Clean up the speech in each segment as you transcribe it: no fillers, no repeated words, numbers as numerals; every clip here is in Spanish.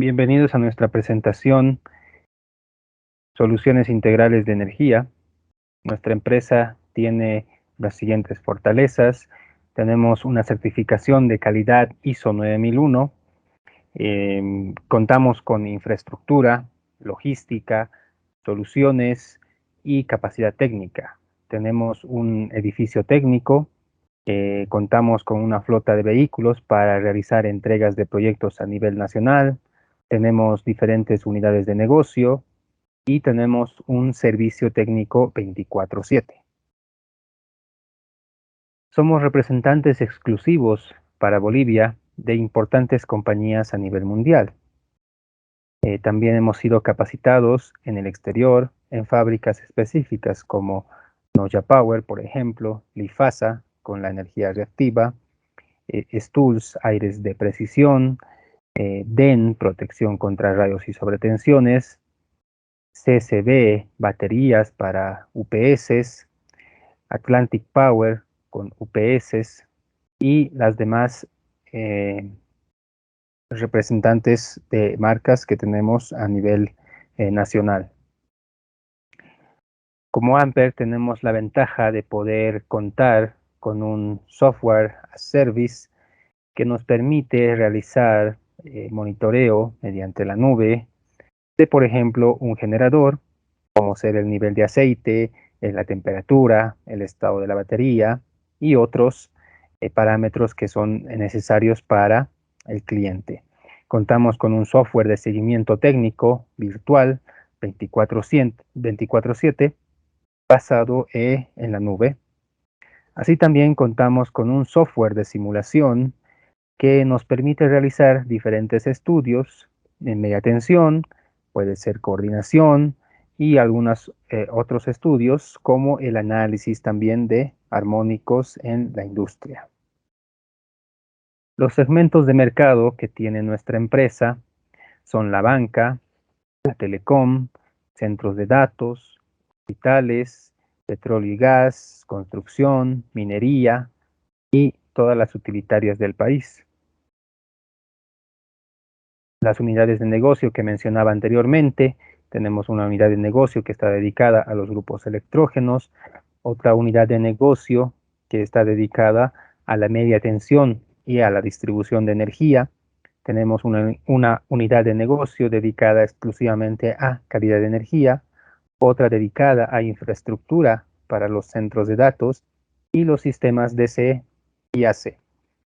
Bienvenidos a nuestra presentación Soluciones Integrales de Energía. Nuestra empresa tiene las siguientes fortalezas. Tenemos una certificación de calidad ISO 9001. Contamos con infraestructura, logística, soluciones y capacidad técnica. Tenemos un edificio técnico. Contamos con una flota de vehículos para realizar entregas de proyectos a nivel nacional. Tenemos diferentes unidades de negocio y tenemos un servicio técnico 24/7. Somos representantes exclusivos para Bolivia de importantes compañías a nivel mundial. También hemos sido capacitados en el exterior en fábricas específicas como Noya Power, por ejemplo, Lifasa con la energía reactiva, Stulz, aires de precisión, DEN, protección contra rayos y sobretensiones, CCB, baterías para UPS, Atlantic Power con UPS y las demás representantes de marcas que tenemos a nivel nacional. Como Amper tenemos la ventaja de poder contar con un software as service que nos permite realizar monitoreo mediante la nube de, por ejemplo, un generador, como ser el nivel de aceite, la temperatura, el estado de la batería y otros parámetros que son necesarios para el cliente. Contamos con un software de seguimiento técnico virtual 24/7 basado en la nube. Así también contamos con un software de simulación que nos permite realizar diferentes estudios en media tensión, puede ser coordinación y algunos otros estudios como el análisis también de armónicos en la industria. Los segmentos de mercado que tiene nuestra empresa son la banca, la telecom, centros de datos, hospitales, petróleo y gas, construcción, minería y todas las utilitarias del país. Las unidades de negocio que mencionaba anteriormente, tenemos una unidad de negocio que está dedicada a los grupos electrógenos, otra unidad de negocio que está dedicada a la media tensión y a la distribución de energía. Tenemos una unidad de negocio dedicada exclusivamente a calidad de energía, otra dedicada a infraestructura para los centros de datos y los sistemas DC y AC.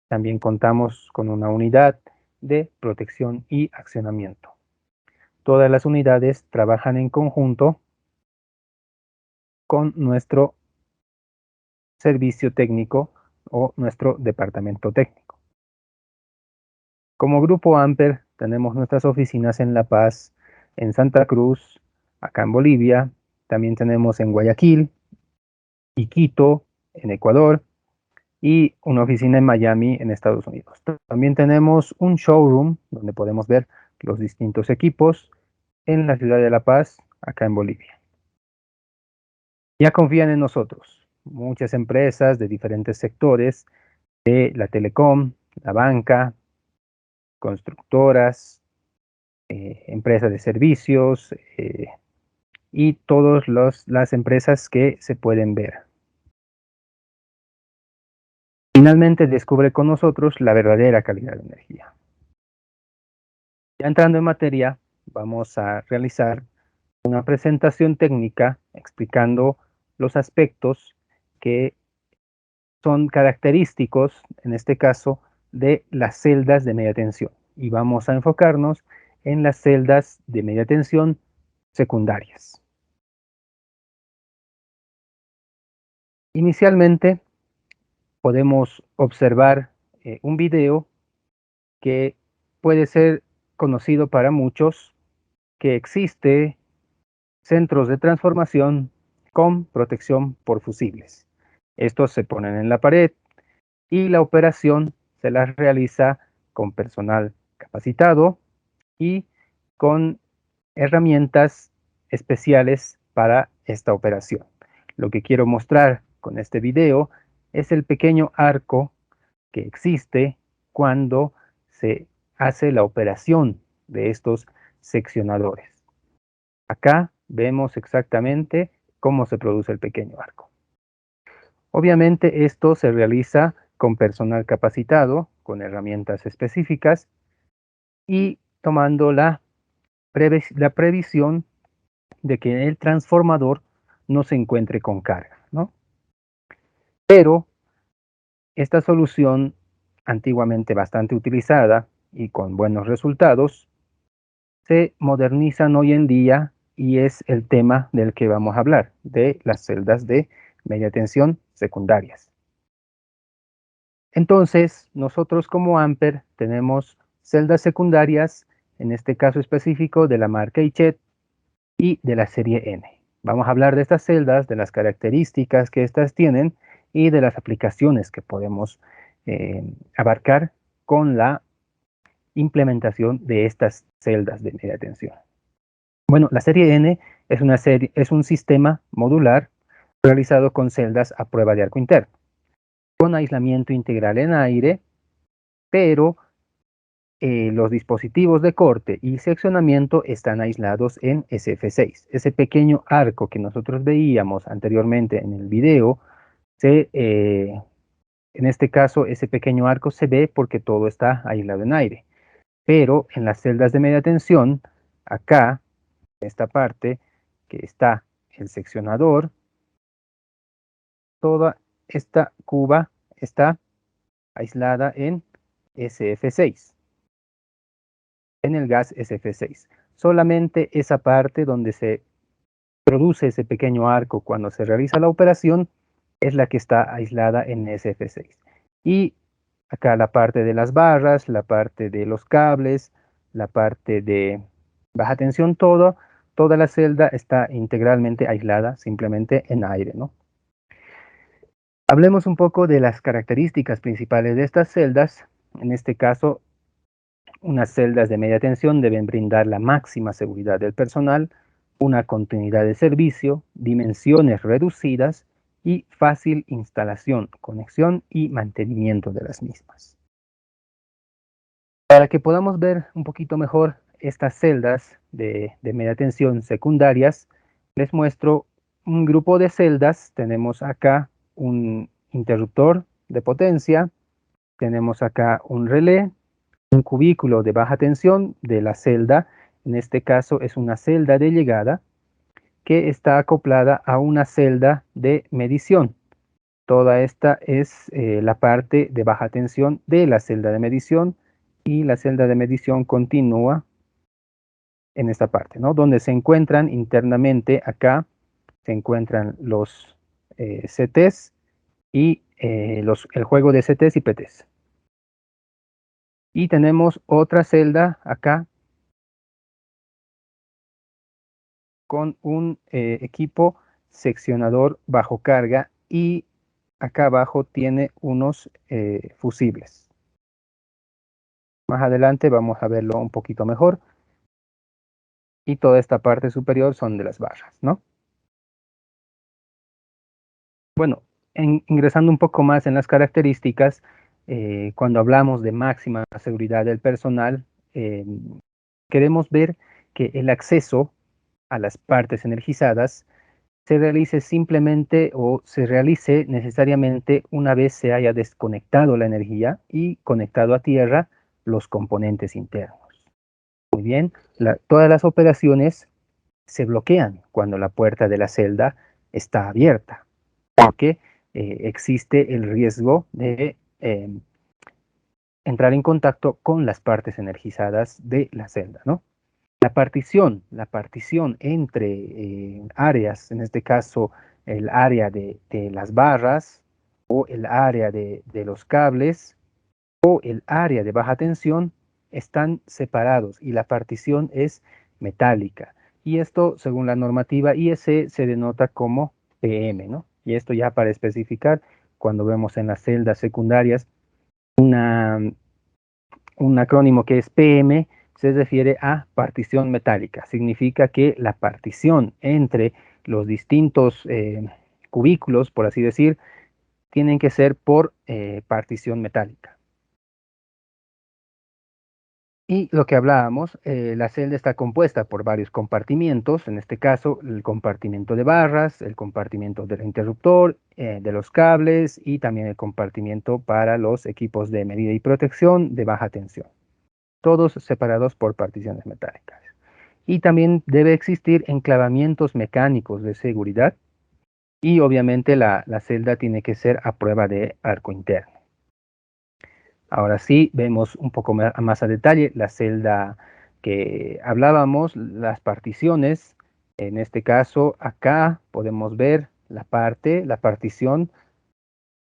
También contamos con una unidad de protección y accionamiento. Todas las unidades trabajan en conjunto con nuestro servicio técnico o nuestro departamento técnico. Como Grupo Amper tenemos nuestras oficinas en La Paz, en Santa Cruz, acá en Bolivia, también tenemos en Guayaquil, Quito, en Ecuador, y una oficina en Miami, en Estados Unidos. También tenemos un showroom donde podemos ver los distintos equipos en la ciudad de La Paz, acá en Bolivia. Ya confían en nosotros. Muchas empresas de diferentes sectores, de la telecom, la banca, constructoras, empresas de servicios y todas las empresas que se pueden ver. Finalmente descubre con nosotros la verdadera calidad de energía. Ya entrando en materia, vamos a realizar una presentación técnica explicando los aspectos que son característicos, en este caso, de las celdas de media tensión. Y vamos a enfocarnos en las celdas de media tensión secundarias. Inicialmente, podemos observar un video que puede ser conocido para muchos, que existe centros de transformación con protección por fusibles. Estos se ponen en la pared y la operación se la realiza con personal capacitado y con herramientas especiales para esta operación. Lo que quiero mostrar con este video es el pequeño arco que existe cuando se hace la operación de estos seccionadores. Acá vemos exactamente cómo se produce el pequeño arco. Obviamente esto se realiza con personal capacitado, con herramientas específicas y tomando la previsión de que el transformador no se encuentre con carga, ¿no? Pero esta solución, antiguamente bastante utilizada y con buenos resultados, se modernizan hoy en día y es el tema del que vamos a hablar, de las celdas de media tensión secundarias. Entonces, nosotros como Amper tenemos celdas secundarias, en este caso específico de la marca ICHET y de la serie N. Vamos a hablar de estas celdas, de las características que éstas tienen y de las aplicaciones que podemos abarcar con la implementación de estas celdas de media tensión. Bueno, la serie N es un sistema modular realizado con celdas a prueba de arco interno, con aislamiento integral en aire, pero los dispositivos de corte y seccionamiento están aislados en SF6. Ese pequeño arco que nosotros veíamos anteriormente en el video, en este caso ese pequeño arco se ve porque todo está aislado en aire. Pero en las celdas de media tensión, acá, en esta parte, que está el seccionador, toda esta cuba está aislada en SF6. En el gas SF6. Solamente esa parte donde se produce ese pequeño arco cuando se realiza la operación es la que está aislada en SF6. Y acá la parte de las barras, la parte de los cables, la parte de baja tensión, toda la celda está integralmente aislada simplemente en aire, ¿no? Hablemos un poco de las características principales de estas celdas. En este caso, unas celdas de media tensión deben brindar la máxima seguridad del personal, una continuidad de servicio, dimensiones reducidas y fácil instalación, conexión y mantenimiento de las mismas. Para que podamos ver un poquito mejor estas celdas de media tensión secundarias, les muestro un grupo de celdas. Tenemos acá un interruptor de potencia, tenemos acá un relé, un cubículo de baja tensión de la celda, en este caso es una celda de llegada que está acoplada a una celda de medición. Toda esta es la parte de baja tensión de la celda de medición y la celda de medición continúa en esta parte, ¿no? Donde se encuentran internamente acá, se encuentran los CTs y el juego de CTs y PTs. Y tenemos otra celda acá con un equipo seccionador bajo carga y acá abajo tiene unos fusibles. Más adelante vamos a verlo un poquito mejor. Y toda esta parte superior son de las barras, ¿no? Bueno, ingresando un poco más en las características, cuando hablamos de máxima seguridad del personal, queremos ver que el acceso a las partes energizadas se realice simplemente o se realice necesariamente una vez se haya desconectado la energía y conectado a tierra los componentes internos. Muy bien, todas las operaciones se bloquean cuando la puerta de la celda está abierta, porque existe el riesgo de entrar en contacto con las partes energizadas de la celda, ¿no? La partición entre áreas, en este caso el área de las barras o el área de los cables o el área de baja tensión están separados y la partición es metálica. Y esto, según la normativa IEC, se denota como PM, ¿no? Y esto ya para especificar, cuando vemos en las celdas secundarias un acrónimo que es PM, se refiere a partición metálica. Significa que la partición entre los distintos cubículos, por así decir, tienen que ser por partición metálica. Y lo que hablábamos, la celda está compuesta por varios compartimientos, en este caso el compartimento de barras, el compartimento del interruptor, de los cables y también el compartimento para los equipos de medida y protección de baja tensión, todos separados por particiones metálicas. Y también debe existir enclavamientos mecánicos de seguridad y obviamente la celda tiene que ser a prueba de arco interno. Ahora sí, vemos un poco más a detalle la celda que hablábamos, las particiones. En este caso, acá podemos ver la partición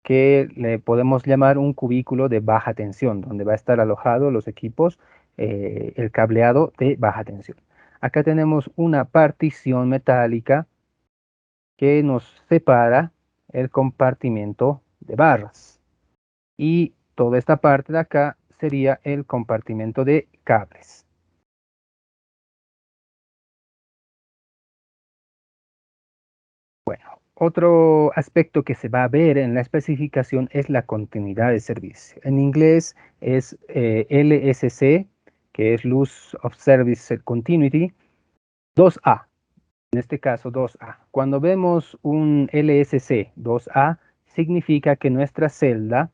que le podemos llamar un cubículo de baja tensión, donde va a estar alojado los equipos, el cableado de baja tensión. Acá tenemos una partición metálica que nos separa el compartimento de barras. Y toda esta parte de acá sería el compartimento de cables. Bueno, otro aspecto que se va a ver en la especificación es la continuidad de servicio. En inglés es LSC, que es Loss of Service Continuity, 2A. En este caso, 2A. Cuando vemos un LSC 2A, significa que nuestra celda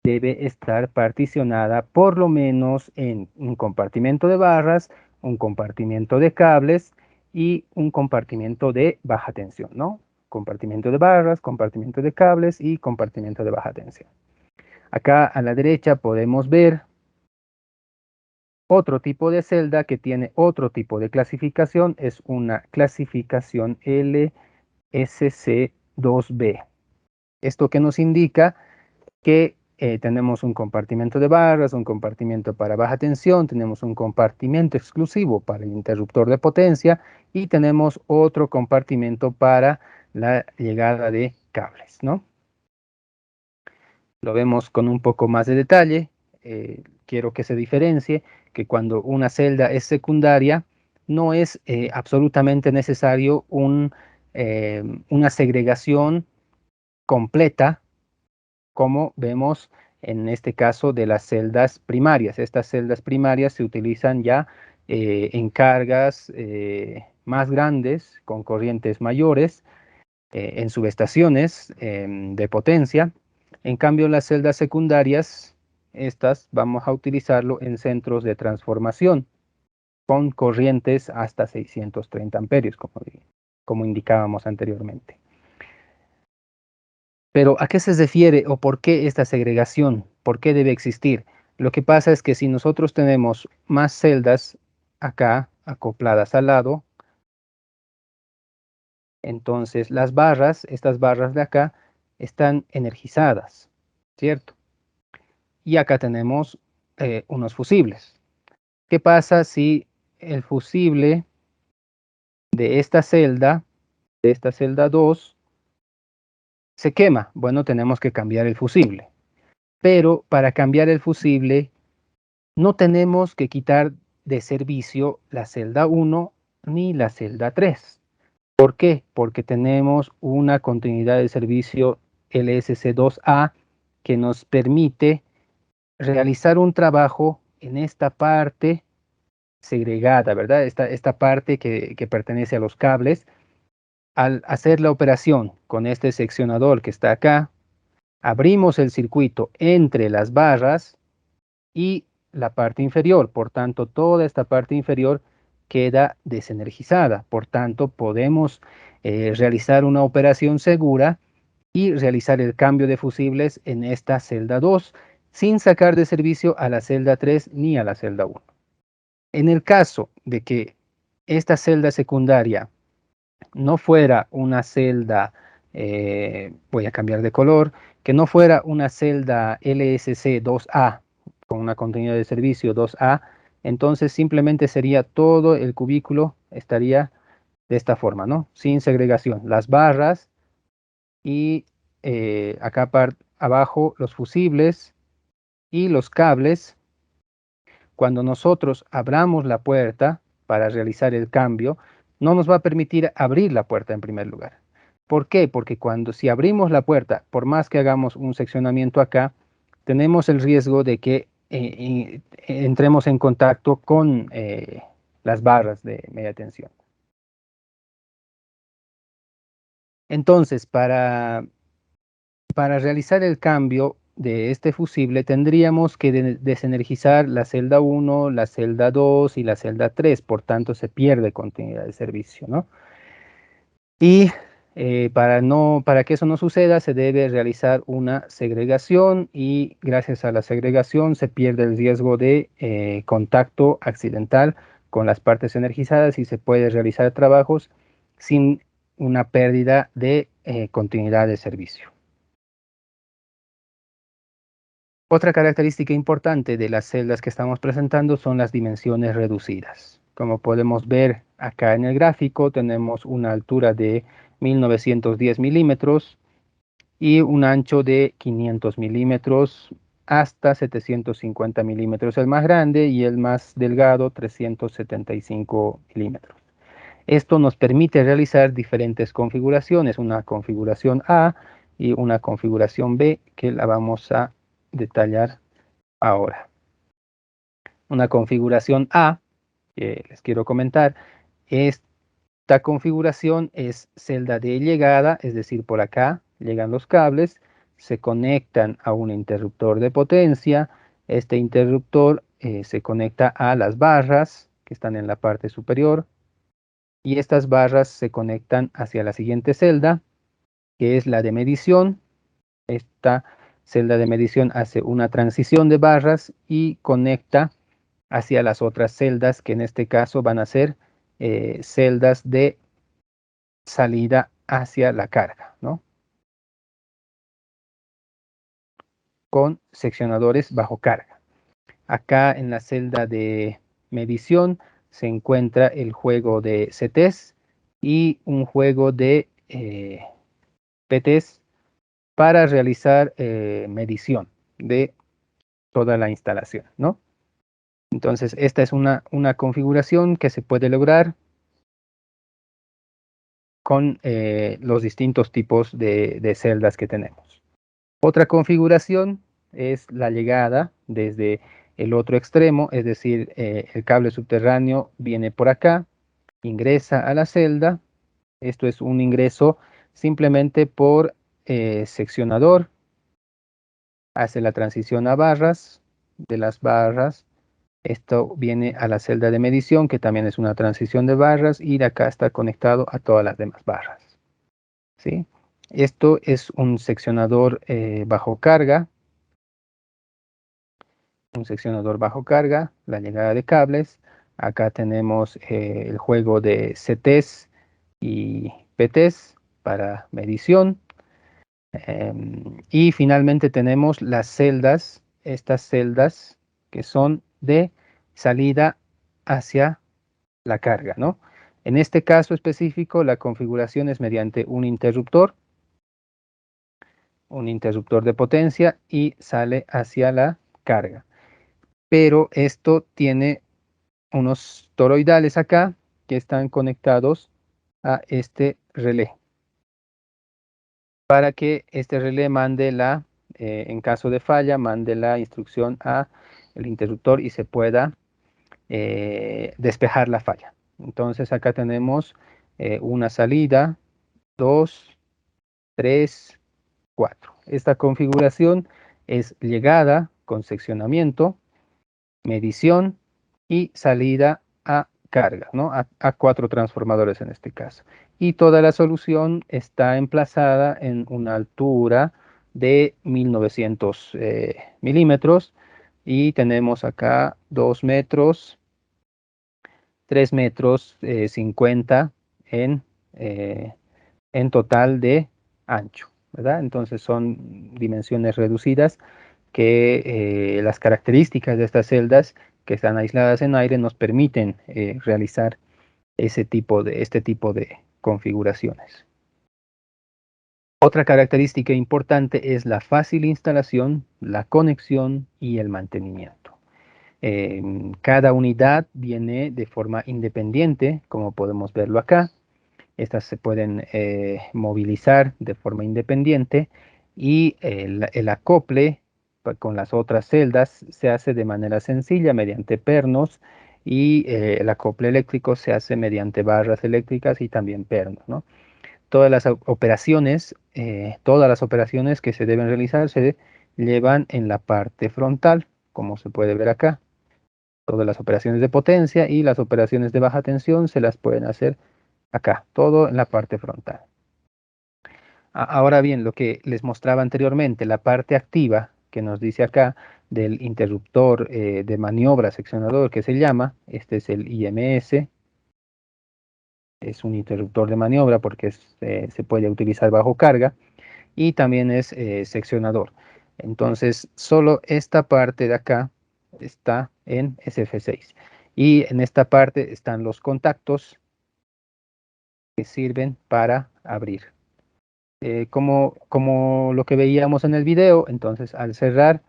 debe estar particionada por lo menos en un compartimento de barras, un compartimento de cables y un compartimento de baja tensión, ¿no? Compartimento de barras, compartimento de cables y compartimento de baja tensión. Acá a la derecha podemos ver otro tipo de celda que tiene otro tipo de clasificación, es una clasificación LSC2B. Esto que nos indica que tenemos un compartimento de barras, un compartimento para baja tensión, tenemos un compartimento exclusivo para el interruptor de potencia y tenemos otro compartimento para la llegada de cables, ¿no? Lo vemos con un poco más de detalle. Quiero que se diferencie que cuando una celda es secundaria, no es absolutamente necesario una segregación completa como vemos en este caso de las celdas primarias. Estas celdas primarias se utilizan ya en cargas más grandes, con corrientes mayores, en subestaciones de potencia. En cambio, las celdas secundarias, estas vamos a utilizarlo en centros de transformación, con corrientes hasta 630 amperios, como indicábamos anteriormente. Pero ¿a qué se refiere o por qué esta segregación? ¿Por qué debe existir? Lo que pasa es que si nosotros tenemos más celdas acá acopladas al lado, entonces las barras, estas barras de acá, están energizadas, ¿cierto? Y acá tenemos unos fusibles. ¿Qué pasa si el fusible de esta celda 2, se quema? Bueno, tenemos que cambiar el fusible. Pero para cambiar el fusible no tenemos que quitar de servicio la celda 1 ni la celda 3. ¿Por qué? Porque tenemos una continuidad de servicio LSC2A que nos permite realizar un trabajo en esta parte segregada, ¿verdad? Esta parte que pertenece a los cables. Al hacer la operación con este seccionador que está acá, abrimos el circuito entre las barras y la parte inferior. Por tanto, toda esta parte inferior queda desenergizada. Por tanto, podemos realizar una operación segura y realizar el cambio de fusibles en esta celda 2 sin sacar de servicio a la celda 3 ni a la celda 1. En el caso de que esta celda secundaria no fuera una celda, voy a cambiar de color, que no fuera una celda LSC 2A con una continuidad de servicio 2A, entonces simplemente sería todo el cubículo, estaría de esta forma, ¿no? Sin segregación. Las barras y acá abajo los fusibles y los cables. Cuando nosotros abramos la puerta para realizar el cambio, no nos va a permitir abrir la puerta en primer lugar. ¿Por qué? Porque si abrimos la puerta, por más que hagamos un seccionamiento acá, tenemos el riesgo de que entremos en contacto con las barras de media tensión. Entonces, para realizar el cambio de este fusible tendríamos que desenergizar la celda 1, la celda 2 y la celda 3, por tanto se pierde continuidad de servicio, ¿no? Y para que eso no suceda se debe realizar una segregación y gracias a la segregación se pierde el riesgo de contacto accidental con las partes energizadas y se puede realizar trabajos sin una pérdida de continuidad de servicio. Otra característica importante de las celdas que estamos presentando son las dimensiones reducidas. Como podemos ver acá en el gráfico, tenemos una altura de 1910 milímetros y un ancho de 500 milímetros hasta 750 milímetros el más grande y el más delgado 375 milímetros. Esto nos permite realizar diferentes configuraciones, una configuración A y una configuración B que la vamos a detallar ahora. Una configuración A que les quiero comentar, esta configuración es celda de llegada, es decir, por acá llegan los cables, se conectan a un interruptor de potencia, este interruptor se conecta a las barras que están en la parte superior y estas barras se conectan hacia la siguiente celda, que es la de medición. Esta celda de medición hace una transición de barras y conecta hacia las otras celdas, que en este caso van a ser celdas de salida hacia la carga, ¿no? Con seccionadores bajo carga. Acá en la celda de medición se encuentra el juego de CTs y un juego de PTs para realizar medición de toda la instalación, ¿no? Entonces, esta es una configuración que se puede lograr con los distintos tipos de celdas que tenemos. Otra configuración es la llegada desde el otro extremo, es decir, el cable subterráneo viene por acá, ingresa a la celda. Esto es un ingreso simplemente por seccionador, hace la transición a barras, de las barras esto viene a la celda de medición, que también es una transición de barras, y de acá está conectado a todas las demás barras, ¿sí? Esto es un seccionador bajo carga, la llegada de cables. Acá tenemos el juego de CTs y PTs para medición. Y finalmente tenemos las celdas, estas celdas que son de salida hacia la carga, ¿no? En este caso específico, la configuración es mediante un interruptor de potencia y sale hacia la carga. Pero esto tiene unos toroidales acá que están conectados a este relé. Para que este relé mande en caso de falla, mande la instrucción a el interruptor y se pueda despejar la falla. Entonces acá tenemos una salida, 2, 3, 4. Esta configuración es llegada con seccionamiento, medición y salida a carga, ¿no? A 4 transformadores en este caso. Y toda la solución está emplazada en una altura de 1900 milímetros y tenemos acá 2 metros, 3 metros 50 en total de ancho, ¿verdad? Entonces son dimensiones reducidas que las características de estas celdas que están aisladas en aire nos permiten realizar este tipo de configuraciones. Otra característica importante es la fácil instalación, la conexión y el mantenimiento. Cada unidad viene de forma independiente, como podemos verlo acá. Estas se pueden movilizar de forma independiente y el acople con las otras celdas se hace de manera sencilla mediante pernos y el acople eléctrico se hace mediante barras eléctricas y también pernos, ¿no? Todas las operaciones que se deben realizar se llevan en la parte frontal, como se puede ver acá. Todas las operaciones de potencia y las operaciones de baja tensión se las pueden hacer acá, todo en la parte frontal. Ahora bien, lo que les mostraba anteriormente, la parte activa que nos dice acá del interruptor de maniobra seccionador que se llama, este es el IMS, es un interruptor de maniobra porque se puede utilizar bajo carga y también es seccionador. Entonces, solo esta parte de acá está en SF6 y en esta parte están los contactos que sirven para abrir. Como lo que veíamos en el video, entonces al cerrar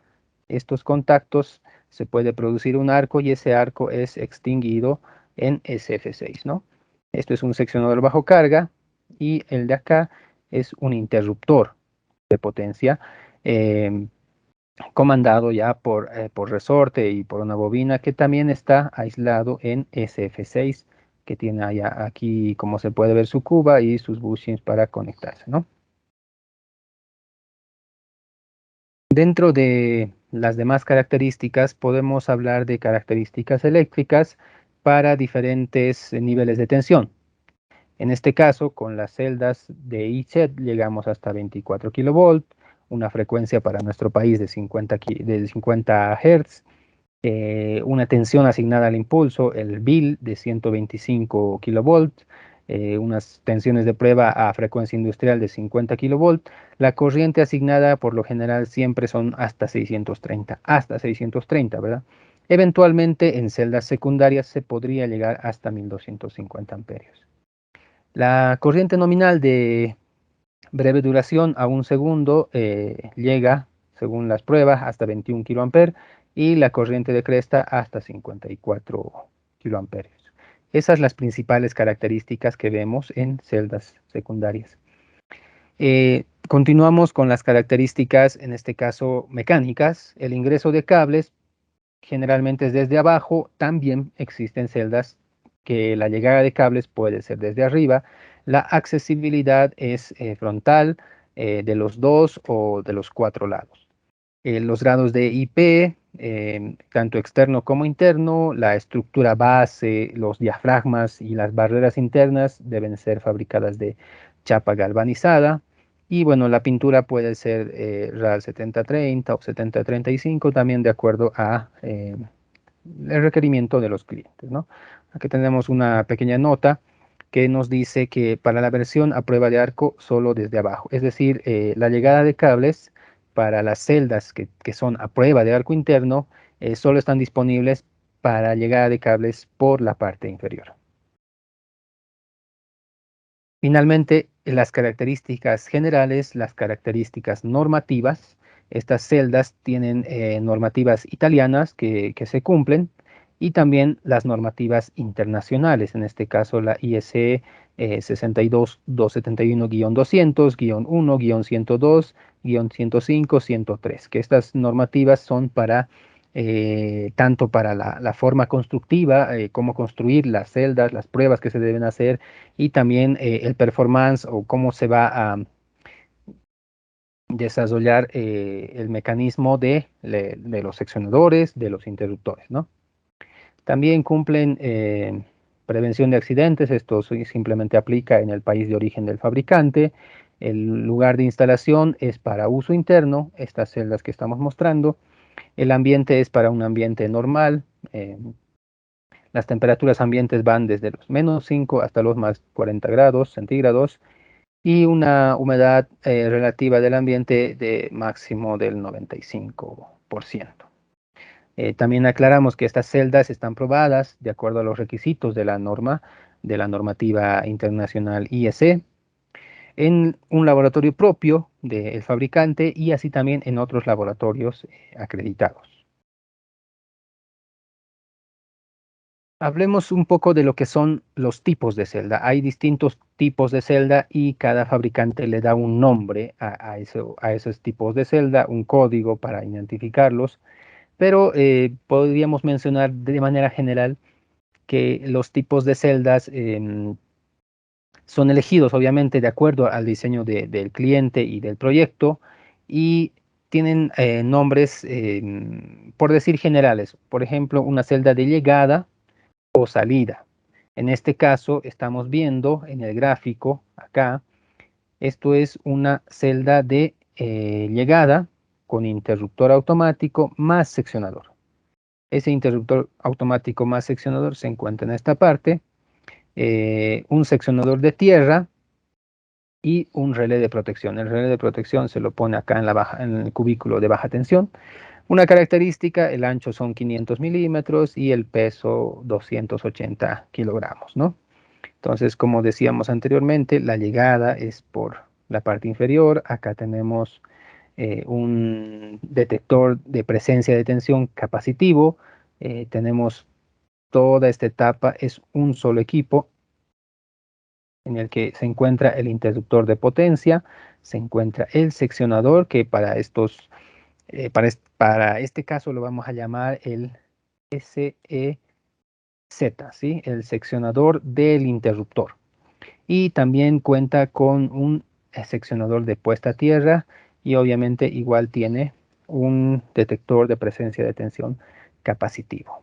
estos contactos se puede producir un arco y ese arco es extinguido en SF6, ¿no? Esto es un seccionador bajo carga y el de acá es un interruptor de potencia em, comandado ya por resorte y por una bobina que también está aislado en SF6, que tiene allá aquí, como se puede ver, su cuba y sus bushings para conectarse, ¿no? Dentro de las demás características, podemos hablar de características eléctricas para diferentes niveles de tensión. En este caso, con las celdas de ICET llegamos hasta 24 kV, una frecuencia para nuestro país de 50 Hz, una tensión asignada al impulso, el BIL de 125 kV, unas tensiones de prueba a frecuencia industrial de 50 kV. La corriente asignada por lo general siempre son hasta 630, ¿verdad? Eventualmente en celdas secundarias se podría llegar hasta 1250 amperios. La corriente nominal de breve duración a un segundo llega, según las pruebas, hasta 21 kA y la corriente de cresta hasta 54 kA. Esas son las principales características que vemos en celdas secundarias. Continuamos con las características, en este caso mecánicas. El ingreso de cables generalmente es desde abajo, también existen celdas que la llegada de cables puede ser desde arriba. La accesibilidad es frontal de los dos o de los cuatro lados. Los grados de IP, tanto externo como interno, la estructura base, los diafragmas y las barreras internas deben ser fabricadas de chapa galvanizada. Y bueno, la pintura puede ser RAL 7030 o 7035, también de acuerdo a el requerimiento de los clientes, ¿no? Aquí tenemos una pequeña nota que nos dice que para la versión a prueba de arco solo desde abajo, es decir, la llegada de cables para las celdas que son a prueba de arco interno solo están disponibles para llegada de cables por la parte inferior. Finalmente, las características generales, las características normativas. Estas celdas tienen normativas italianas que se cumplen y también las normativas internacionales, en este caso la IEC 62271-200, 1, 102, 105, 103, que estas normativas son para tanto para la forma constructiva, cómo construir las celdas, las pruebas que se deben hacer y también el performance o cómo se va a desarrollar el mecanismo de los seccionadores, de los interruptores, ¿no? También cumplen prevención de accidentes, esto simplemente aplica en el país de origen del fabricante. El lugar de instalación es para uso interno, estas celdas que estamos mostrando. El ambiente es para un ambiente normal. Las temperaturas ambientes van desde los -5 hasta los más 40 grados centígrados y una humedad relativa del ambiente de máximo del 95%. También aclaramos que estas celdas están probadas de acuerdo a los requisitos de de la normativa internacional IEC, en un laboratorio propio del fabricante y así también en otros laboratorios acreditados. Hablemos un poco de lo que son los tipos de celda. Hay distintos tipos de celda y cada fabricante le da un nombre a esos tipos de celda, un código para identificarlos, pero podríamos mencionar de manera general que los tipos de celdas son elegidos obviamente de acuerdo al diseño del cliente y del proyecto y tienen nombres, por decir generales. Por ejemplo, una celda de llegada o salida. En este caso, estamos viendo en el gráfico acá, esto es una celda de llegada con interruptor automático más seccionador. Ese interruptor automático más seccionador se encuentra en esta parte, un seccionador de tierra y un relé de protección. El relé de protección se lo pone acá en el cubículo de baja tensión. Una característica, el ancho son 500 milímetros y el peso 280 kilogramos, ¿no? Entonces, como decíamos anteriormente, la llegada es por la parte inferior. Acá tenemos un detector de presencia de tensión capacitivo. Tenemos toda esta etapa, es un solo equipo en el que se encuentra el interruptor de potencia, se encuentra el seccionador, que para este caso lo vamos a llamar el SEZ, ¿sí? El seccionador del interruptor. Y también cuenta con un seccionador de puesta a tierra y obviamente igual tiene un detector de presencia de tensión capacitivo.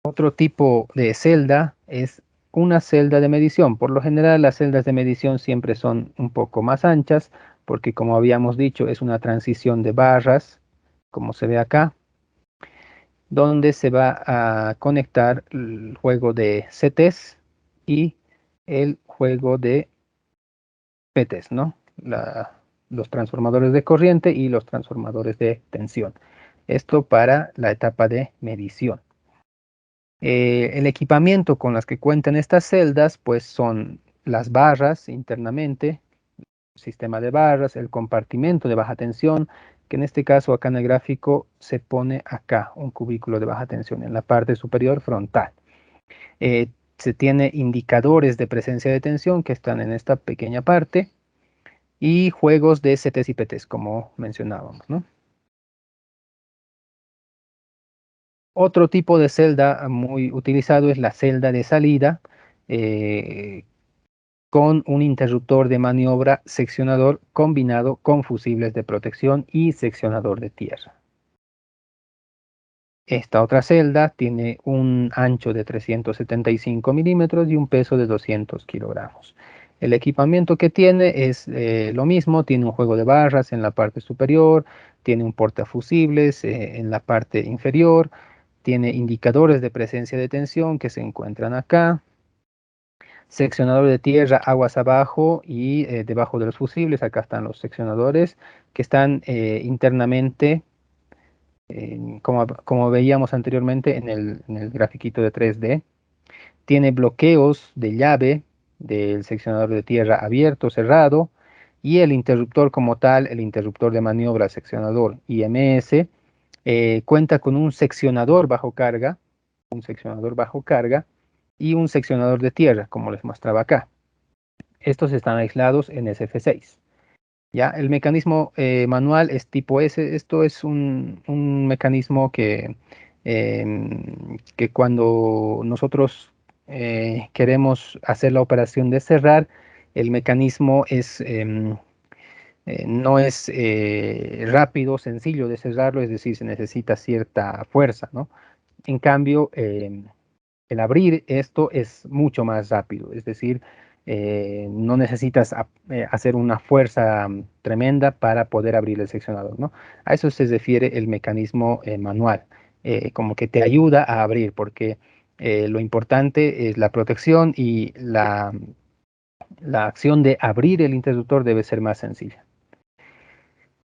Otro tipo de celda es una celda de medición. Por lo general, las celdas de medición siempre son un poco más anchas porque, como habíamos dicho, es una transición de barras, como se ve acá, donde se va a conectar el juego de CTs y el juego de PTs, ¿no? Los transformadores de corriente y los transformadores de tensión. Esto para la etapa de medición. El equipamiento con las que cuentan estas celdas, pues son las barras internamente, sistema de barras, el compartimento de baja tensión, que en este caso acá en el gráfico se pone acá un cubículo de baja tensión en la parte superior frontal. Eh, Se tiene indicadores de presencia de tensión que están en esta pequeña parte y juegos de CTs y PTs, como mencionábamos, ¿no? Otro tipo de celda muy utilizado es la celda de salida, eh, con un interruptor de maniobra seccionador combinado con fusibles de protección y seccionador de tierra. Esta otra celda tiene un ancho de 375 milímetros y un peso de 200 kilogramos. El equipamiento que tiene es lo mismo, tiene un juego de barras en la parte superior, tiene un portafusibles en la parte inferior, tiene indicadores de presencia de tensión que se encuentran acá, seccionador de tierra aguas abajo y debajo de los fusibles, acá están los seccionadores que están internamente, como veíamos anteriormente en el grafiquito de 3D. Tiene bloqueos de llave del seccionador de tierra abierto, cerrado, y el interruptor como tal, el interruptor de maniobra seccionador IMS, cuenta con un seccionador bajo carga y un seccionador de tierra, como les mostraba acá. Estos están aislados en SF6. Ya, el mecanismo manual es tipo S. Esto es un mecanismo que cuando nosotros queremos hacer la operación de cerrar, el mecanismo no es rápido, sencillo de cerrarlo, es decir, se necesita cierta fuerza, ¿no? En cambio, el abrir esto es mucho más rápido, es decir, no necesitas hacer una fuerza tremenda para poder abrir el seccionador, ¿no? A eso se refiere el mecanismo manual, como que te ayuda a abrir, porque lo importante es la protección y la acción de abrir el interruptor debe ser más sencilla.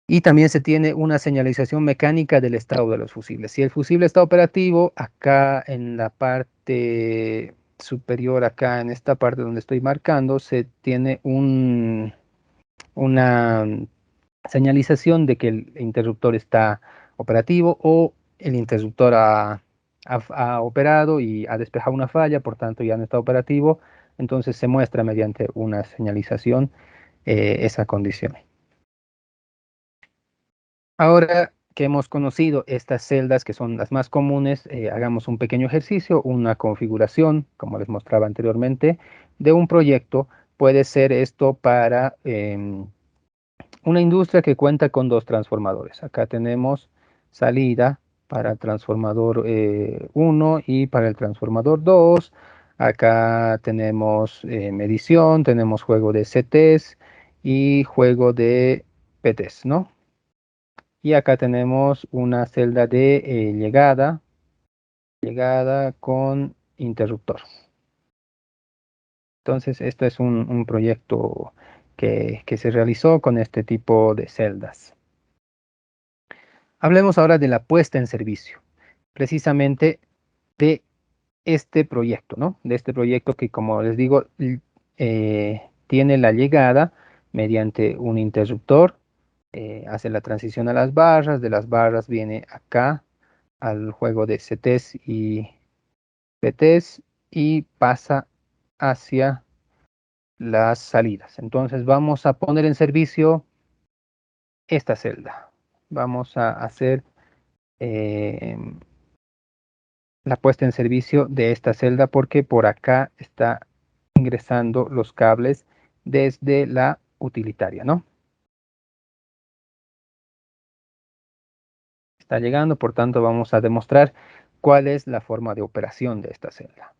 Y también se tiene una señalización mecánica del estado de los fusibles. Si el fusible está operativo, acá en la parte superior, acá en esta parte donde estoy marcando, se tiene una señalización de que el interruptor está operativo o el interruptor ha operado y ha despejado una falla, por tanto ya no está operativo, entonces se muestra mediante una señalización esa condición. Ahora que hemos conocido estas celdas que son las más comunes, hagamos un pequeño ejercicio, una configuración, como les mostraba anteriormente, de un proyecto. Puede ser esto para una industria que cuenta con dos transformadores. Acá tenemos salida para el transformador 1 y para el transformador 2. Acá tenemos medición, tenemos juego de CTs y juego de PTs, ¿no? Y acá tenemos una celda de llegada con interruptor. Entonces, este es un proyecto que se realizó con este tipo de celdas. Hablemos ahora de la puesta en servicio, precisamente de este proyecto, ¿no? De este proyecto que, como les digo, tiene la llegada mediante un interruptor, hace la transición a las barras, de las barras viene acá al juego de CTs y PTs y pasa hacia las salidas. Entonces vamos a poner en servicio esta celda. Vamos a hacer eh, la puesta en servicio de esta celda porque por acá está ingresando los cables desde la utilitaria, ¿no? Está llegando, por tanto vamos a demostrar cuál es la forma de operación de esta celda.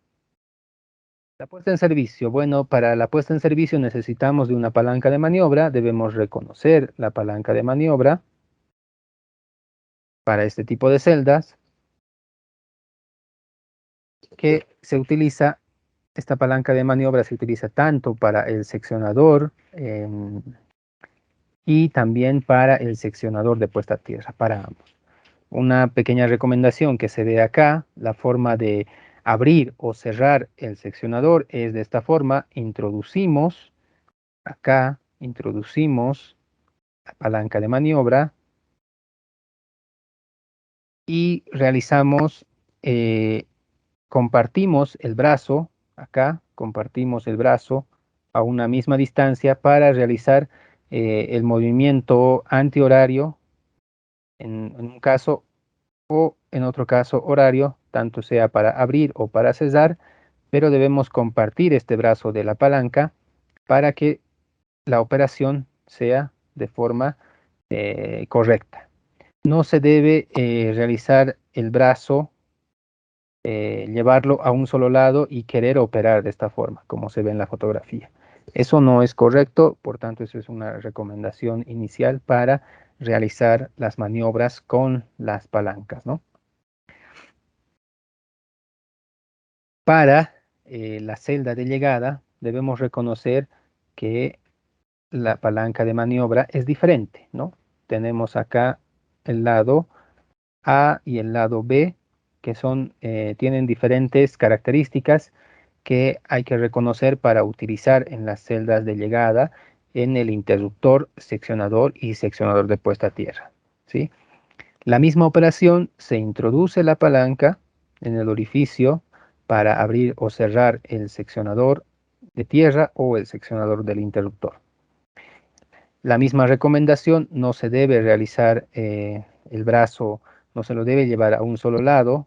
La puesta en servicio. Bueno, para la puesta en servicio necesitamos de una palanca de maniobra. Debemos reconocer la palanca de maniobra para este tipo de celdas que se utiliza. Esta palanca de maniobra se utiliza tanto para el seccionador y también para el seccionador de puesta a tierra, para ambos. Una pequeña recomendación que se ve acá, la forma de abrir o cerrar el seccionador es de esta forma. Introducimos acá, introducimos la palanca de maniobra y realizamos, compartimos el brazo, acá compartimos el brazo a una misma distancia para realizar el movimiento antihorario en un caso o en otro caso horario, tanto sea para abrir o para cesar, pero debemos compartir este brazo de la palanca para que la operación sea de forma correcta. No se debe realizar el brazo, llevarlo a un solo lado y querer operar de esta forma, como se ve en la fotografía. Eso no es correcto, por tanto, eso es una recomendación inicial para realizar las maniobras con las palancas, ¿no? Para la celda de llegada, debemos reconocer que la palanca de maniobra es diferente, ¿no? Tenemos acá el lado A y el lado B, que tienen diferentes características que hay que reconocer para utilizar en las celdas de llegada en el interruptor, seccionador y seccionador de puesta a tierra, ¿sí? La misma operación, se introduce la palanca en el orificio para abrir o cerrar el seccionador de tierra o el seccionador del interruptor. La misma recomendación, no se debe realizar el brazo, no se lo debe llevar a un solo lado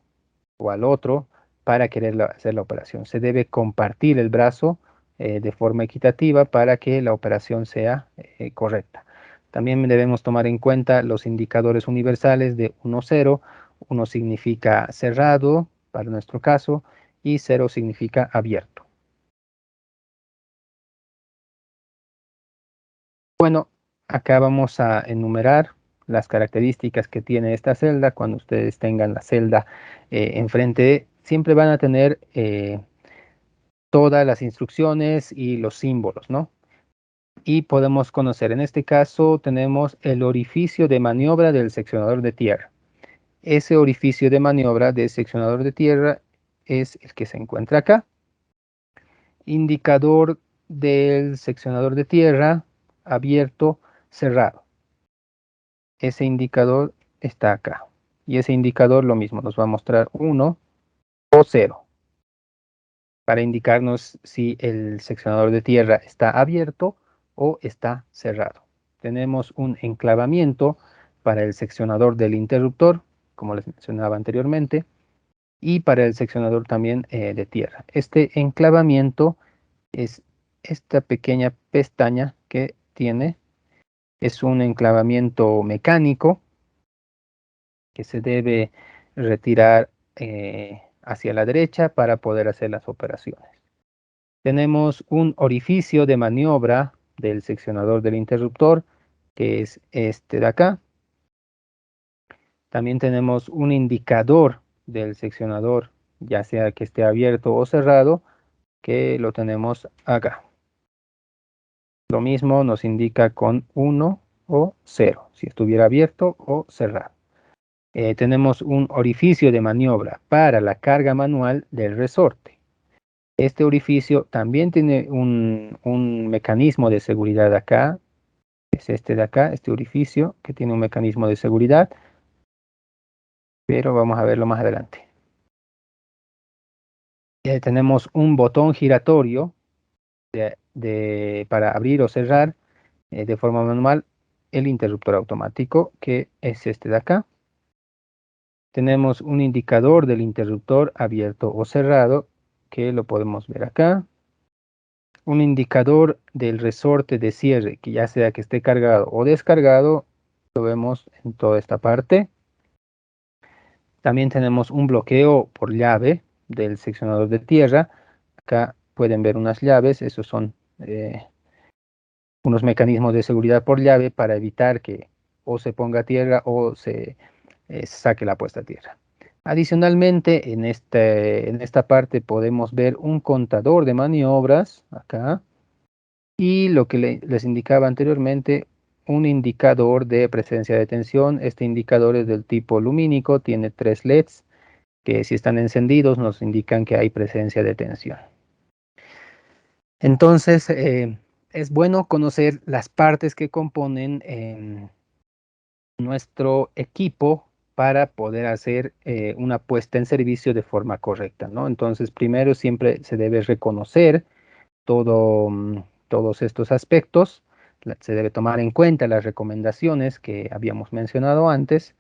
o al otro para querer hacer la operación. Se debe compartir el brazo de forma equitativa para que la operación sea correcta. También debemos tomar en cuenta los indicadores universales de 1, 0. 1 significa cerrado para nuestro caso y 0 significa abierto. Bueno, acá vamos a enumerar las características que tiene esta celda. Cuando ustedes tengan la celda enfrente, siempre van a tener todas las instrucciones y los símbolos, ¿no? Y podemos conocer, en este caso tenemos el orificio de maniobra del seccionador de tierra. Ese orificio de maniobra del seccionador de tierra es el que se encuentra acá. Indicador del seccionador de tierra, abierto, cerrado. Ese indicador está acá. y ese indicador lo mismo, nos va a mostrar 1 o 0 para indicarnos si el seccionador de tierra está abierto o está cerrado. Tenemos un enclavamiento para el seccionador del interruptor, como les mencionaba anteriormente, y para el seccionador también de tierra. Este enclavamiento es esta pequeña pestaña que tiene. Es un enclavamiento mecánico que se debe retirar hacia la derecha para poder hacer las operaciones. Tenemos un orificio de maniobra del seccionador del interruptor, que es este de acá. También tenemos un indicador del seccionador, ya sea que esté abierto o cerrado, que lo tenemos acá. Lo mismo nos indica con 1 o 0, si estuviera abierto o cerrado. Tenemos un orificio de maniobra para la carga manual del resorte. Este orificio también tiene un mecanismo de seguridad acá. Es este de acá, este orificio, que tiene un mecanismo de seguridad, pero vamos a verlo más adelante. Tenemos un botón giratorio para abrir o cerrar de forma manual el interruptor automático, que es este de acá. Tenemos un indicador del interruptor abierto o cerrado, que lo podemos ver acá. Un indicador del resorte de cierre, que ya sea que esté cargado o descargado, lo vemos en toda esta parte. También tenemos un bloqueo por llave del seccionador de tierra. Acá pueden ver unas llaves, esos son unos mecanismos de seguridad por llave para evitar que o se ponga a tierra o se saque la puesta a tierra. Adicionalmente, en esta parte podemos ver un contador de maniobras, acá, y lo que les indicaba anteriormente, un indicador de presencia de tensión. Este indicador es del tipo lumínico, tiene 3 LEDs, que si están encendidos nos indican que hay presencia de tensión. Entonces, es bueno conocer las partes que componen nuestro equipo para poder hacer una puesta en servicio de forma correcta, ¿no? Entonces, primero siempre se debe reconocer todos estos aspectos, se debe tomar en cuenta las recomendaciones que habíamos mencionado antes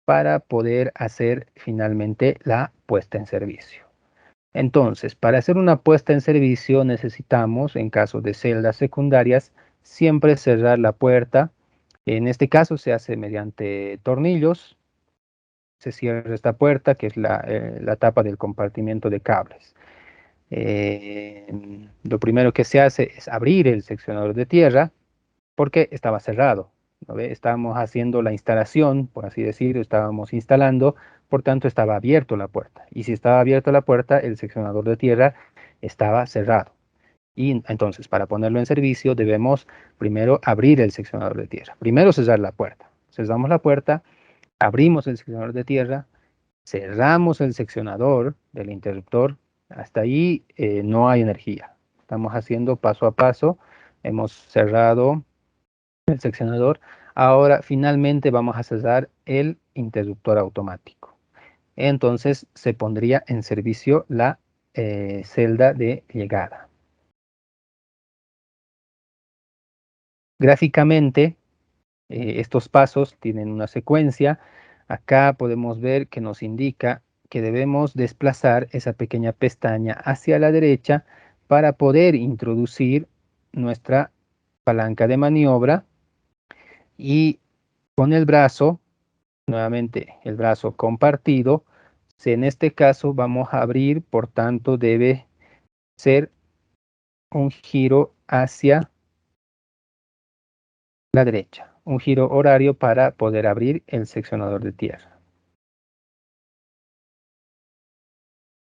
para poder hacer finalmente la puesta en servicio. Entonces, para hacer una puesta en servicio necesitamos, en caso de celdas secundarias, siempre cerrar la puerta. En este caso se hace mediante tornillos. Se cierra esta puerta, que es la tapa del compartimiento de cables. Lo primero que se hace es abrir el seccionador de tierra porque estaba cerrado, ¿no ve? Estábamos haciendo la instalación, por así decirlo, estábamos instalando, por tanto estaba abierto la puerta. Y si estaba abierta la puerta, el seccionador de tierra estaba cerrado. Y entonces, para ponerlo en servicio, debemos primero abrir el seccionador de tierra. Primero cerrar la puerta. Cerramos la puerta, abrimos el seccionador de tierra, cerramos el seccionador del interruptor. Hasta ahí no hay energía. Estamos haciendo paso a paso. Hemos cerrado el seccionador. Ahora finalmente vamos a cerrar el interruptor automático. Entonces se pondría en servicio la celda de llegada. Gráficamente, estos pasos tienen una secuencia. Acá podemos ver que nos indica que debemos desplazar esa pequeña pestaña hacia la derecha para poder introducir nuestra palanca de maniobra, y con el brazo, nuevamente el brazo compartido, en este caso vamos a abrir, por tanto debe ser un giro hacia la derecha, un giro horario para poder abrir el seccionador de tierra.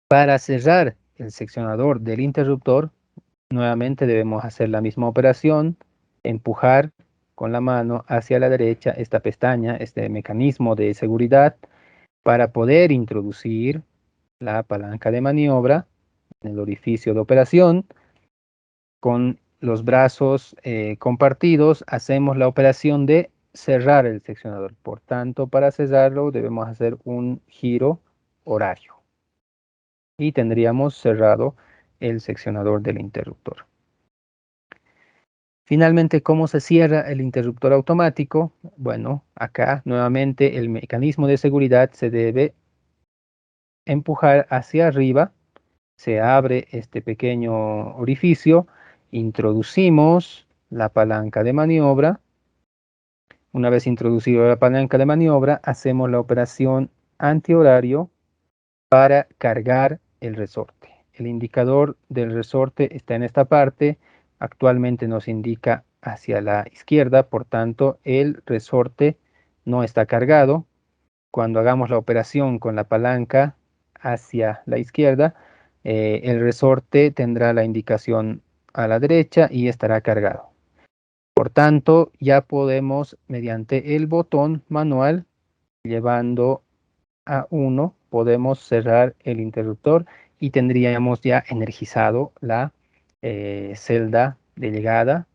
Para cerrar el seccionador del interruptor, nuevamente debemos hacer la misma operación, empujar con la mano hacia la derecha esta pestaña, este mecanismo de seguridad, para poder introducir la palanca de maniobra en el orificio de operación. Con los brazos compartidos hacemos la operación de cerrar el seccionador. Por tanto, para cerrarlo debemos hacer un giro horario. Y tendríamos cerrado el seccionador del interruptor. Finalmente, ¿cómo se cierra el interruptor automático? Bueno, acá nuevamente el mecanismo de seguridad se debe empujar hacia arriba, se abre este pequeño orificio, introducimos la palanca de maniobra. Una vez introducido la palanca de maniobra, hacemos la operación antihorario para cargar el resorte. El indicador del resorte está en esta parte, actualmente nos indica hacia la izquierda, por tanto el resorte no está cargado. Cuando hagamos la operación con la palanca hacia la izquierda, el resorte tendrá la indicación a la derecha y estará cargado. Por tanto, ya podemos, mediante el botón manual, llevando a 1, podemos cerrar el interruptor y tendríamos ya energizado la celda de llegada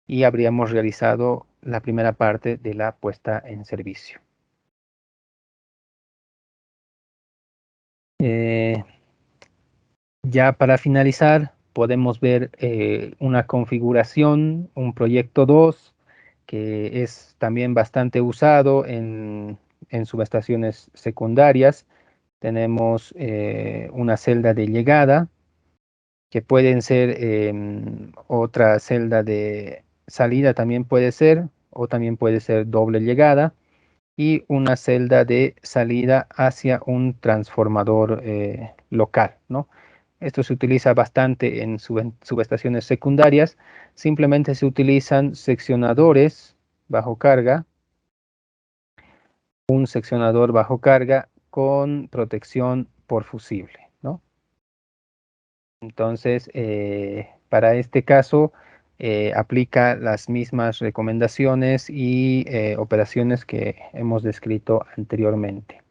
y habríamos realizado la primera parte de la puesta en servicio. Ya para finalizar, podemos ver una configuración, un proyecto 2, que es también bastante usado en subestaciones secundarias. Tenemos una celda de llegada, que pueden ser otra celda de salida también puede ser, o también puede ser doble llegada, y una celda de salida hacia un transformador local, ¿no? Esto se utiliza bastante en subestaciones secundarias. Simplemente se utilizan seccionadores bajo carga, un seccionador bajo carga con protección por fusible, ¿no? Entonces, para este caso, aplica las mismas recomendaciones y operaciones que hemos descrito anteriormente.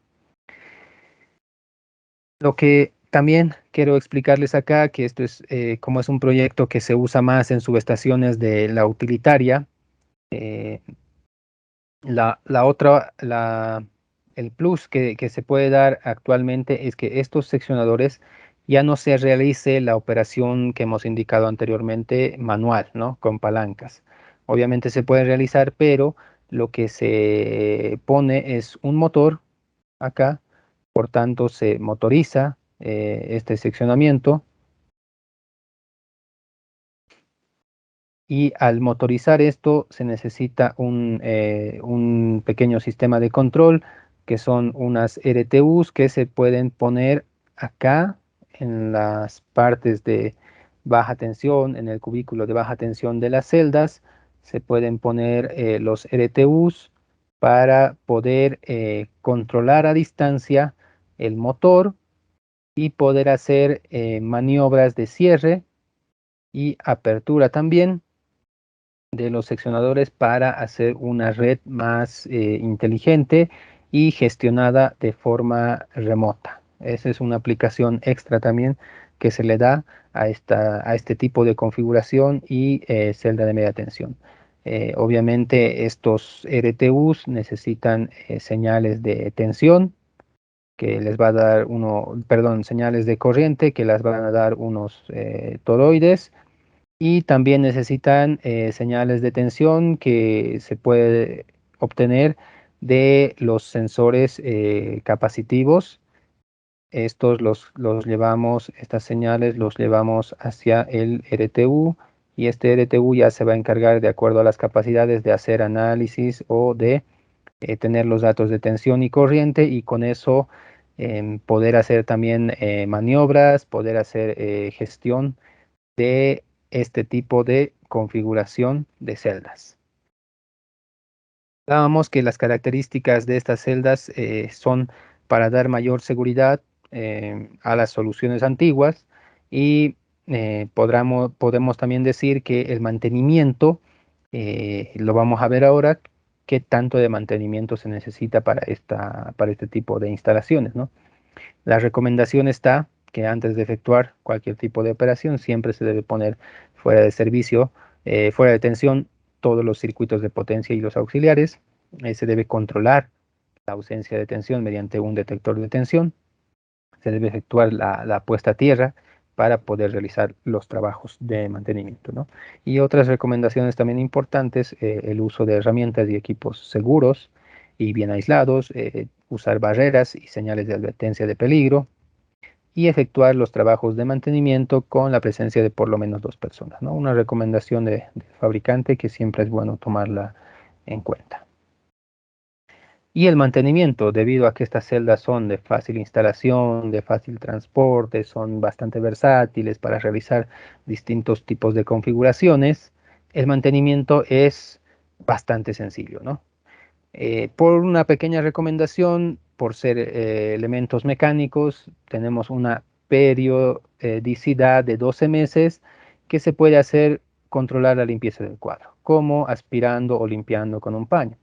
Lo que también quiero explicarles acá, que esto es como es un proyecto que se usa más en subestaciones de la utilitaria, eh, el plus que se puede dar actualmente es que estos seccionadores ya no se realice la operación que hemos indicado anteriormente manual, ¿no? Con palancas. Obviamente se puede realizar, pero lo que se pone es un motor acá, por tanto se motoriza este seccionamiento. Y al motorizar esto se necesita un pequeño sistema de control, que son unas RTUs que se pueden poner acá en las partes de baja tensión, en el cubículo de baja tensión de las celdas. Se pueden poner los RTUs para poder controlar a distancia el motor y poder hacer maniobras de cierre y apertura también de los seccionadores para hacer una red más inteligente y gestionada de forma remota. Esa es una aplicación extra también que se le da a este tipo de configuración y celda de media tensión. Obviamente estos RTUs necesitan señales de tensión que les va a dar señales de corriente que las van a dar unos toroides, y también necesitan señales de tensión que se puede obtener de los sensores capacitivos. Estas señales los llevamos hacia el RTU, y este RTU ya se va a encargar, de acuerdo a las capacidades, de hacer análisis o de tener los datos de tensión y corriente, y con eso poder hacer también maniobras, poder hacer gestión de este tipo de configuración de celdas. Hablábamos que las características de estas celdas son para dar mayor seguridad a las soluciones antiguas, y podemos también decir que el mantenimiento, lo vamos a ver ahora, qué tanto de mantenimiento se necesita para este tipo de instalaciones, ¿no? La recomendación está que antes de efectuar cualquier tipo de operación siempre se debe poner fuera de servicio, fuera de tensión, todos los circuitos de potencia y los auxiliares. Se debe controlar la ausencia de tensión mediante un detector de tensión. Se debe efectuar la puesta a tierra para poder realizar los trabajos de mantenimiento, ¿no? Y otras recomendaciones también importantes, el uso de herramientas y equipos seguros y bien aislados, usar barreras y señales de advertencia de peligro, y efectuar los trabajos de mantenimiento con la presencia de por lo menos 2 personas, ¿no? Una recomendación del fabricante que siempre es bueno tomarla en cuenta. Y el mantenimiento, debido a que estas celdas son de fácil instalación, de fácil transporte, son bastante versátiles para realizar distintos tipos de configuraciones, el mantenimiento es bastante sencillo, ¿no? Por una pequeña recomendación, por ser elementos mecánicos, tenemos una periodicidad de 12 meses que se puede hacer controlar la limpieza del cuadro, como aspirando o limpiando con un paño.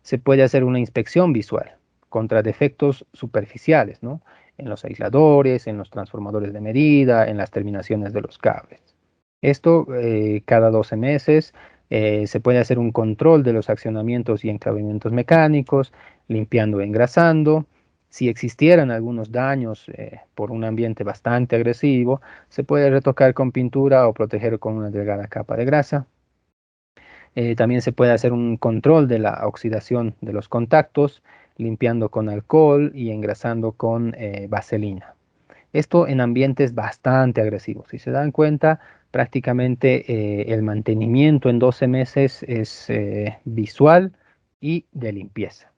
Se puede hacer una inspección visual contra defectos superficiales, ¿no? En los aisladores, en los transformadores de medida, en las terminaciones de los cables. Esto cada 12 meses. Se puede hacer un control de los accionamientos y enclavamientos mecánicos, limpiando e engrasando. Si existieran algunos daños por un ambiente bastante agresivo, se puede retocar con pintura o proteger con una delgada capa de grasa. También se puede hacer un control de la oxidación de los contactos, limpiando con alcohol y engrasando con vaselina. Esto en ambientes bastante agresivos. Si se dan cuenta, prácticamente el mantenimiento en 12 meses es visual y de limpieza.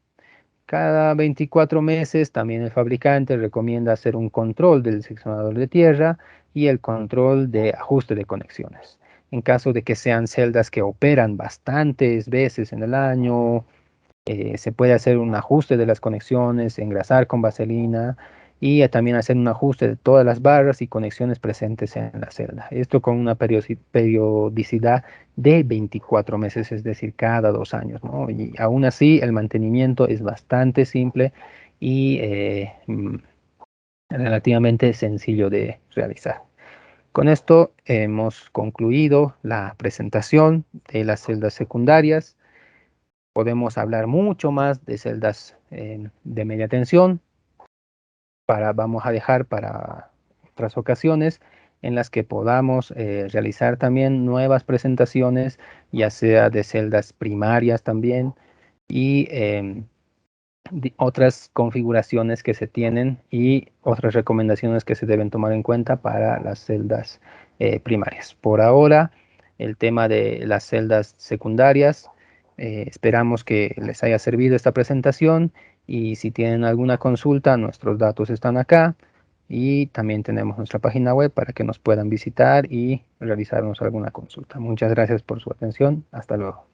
Cada 24 meses también el fabricante recomienda hacer un control del seccionador de tierra y el control de ajuste de conexiones. En caso de que sean celdas que operan bastantes veces en el año, se puede hacer un ajuste de las conexiones, engrasar con vaselina y también hacer un ajuste de todas las barras y conexiones presentes en la celda. Esto con una periodicidad de 24 meses, es decir, cada 2 años, ¿no? Y aún así el mantenimiento es bastante simple y relativamente sencillo de realizar. Con esto hemos concluido la presentación de las celdas secundarias. Podemos hablar mucho más de celdas de media tensión. Vamos a dejar para otras ocasiones en las que podamos realizar también nuevas presentaciones, ya sea de celdas primarias también y otras configuraciones que se tienen y otras recomendaciones que se deben tomar en cuenta para las celdas primarias. Por ahora, el tema de las celdas secundarias, esperamos que les haya servido esta presentación y si tienen alguna consulta, nuestros datos están acá y también tenemos nuestra página web para que nos puedan visitar y realizarnos alguna consulta. Muchas gracias por su atención. Hasta luego.